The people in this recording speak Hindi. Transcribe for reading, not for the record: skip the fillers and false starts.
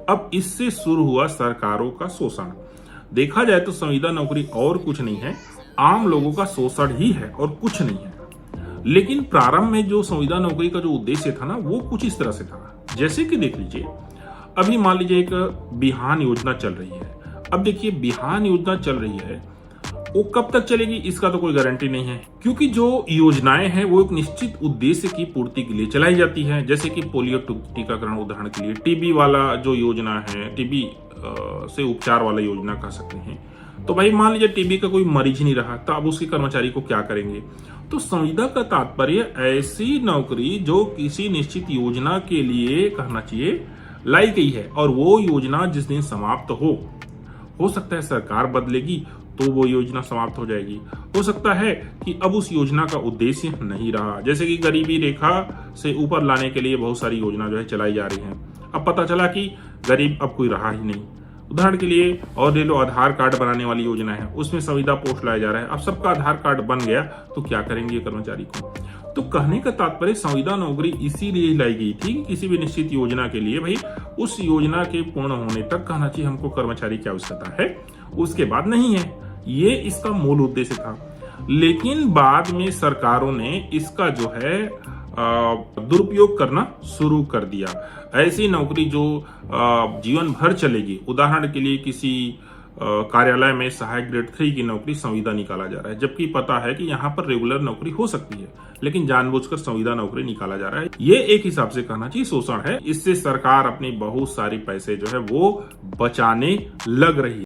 अब इससे शुरू हुआ सरकारों का शोषण। देखा जाए तो संविदा नौकरी और कुछ नहीं है, आम लोगों का शोषण ही है और कुछ नहीं है। लेकिन प्रारंभ में जो संविदा नौकरी का जो उद्देश्य था ना, वो कुछ इस तरह से था। जैसे कि देख लीजिए, अभी मान लीजिए एक बिहान योजना चल रही है। अब देखिए, बिहान योजना चल रही है, वो कब तक चलेगी इसका तो कोई गारंटी नहीं है, क्योंकि जो योजनाएं हैं वो एक निश्चित उद्देश्य की पूर्ति के लिए चलाई जाती है। जैसे कि पोलियो टीकाकरण उदाहरण के लिए, टीबी वाला जो योजना है, टीबी से उपचार वाला योजना कह सकते हैं। तो भाई मान लीजिए टीबी का कोई मरीज नहीं रहा, तो अब उसके कर्मचारी को क्या करेंगे? तो संविदा का तात्पर्य ऐसी नौकरी जो किसी निश्चित योजना के लिए कहना चाहिए लाई गई है, और वो योजना जिस दिन समाप्त हो सकता है सरकार बदलेगी तो वो योजना समाप्त हो जाएगी। हो सकता है कि अब उस योजना का उद्देश्य नहीं रहा। जैसे कि गरीबी रेखा से ऊपर लाने के लिए बहुत सारी योजना जो है चलाई जा रही है। अब पता चला कि गरीब अब कोई रहा ही नहीं। उदाहरण के लिए और ले लो, आधार कार्ड बनाने वाली योजना है, उसमें संविदा पोस्ट लाया जा रहा है। अब सबका आधार कार्ड बन गया तो क्या करेंगे कर्मचारी को? तो कहने का तात्पर्य संविदा नौकरी इसीलिए लाई गई थी कि किसी भी निश्चित योजना के लिए भाई उस योजना के पूर्ण होने तक कहना चाहिए हमको कर्मचारी की आवश्यकता है, उसके बाद नहीं है। ये इसका मूल उद्देश्य था। लेकिन बाद में सरकारों ने इसका जो है दुरुपयोग करना शुरू कर दिया। ऐसी नौकरी जो जीवन भर चलेगी, उदाहरण के लिए किसी कार्यालय में सहायक ग्रेड 3 की नौकरी संविदा निकाला जा रहा है, जबकि पता है कि यहाँ पर रेगुलर नौकरी हो सकती है, लेकिन जानबूझकर संविदा नौकरी निकाला जा रहा है। ये एक हिसाब से कहना चाहिए शोषण है। इससे सरकार अपनी बहुत सारी पैसे जो है वो बचाने लग रही है।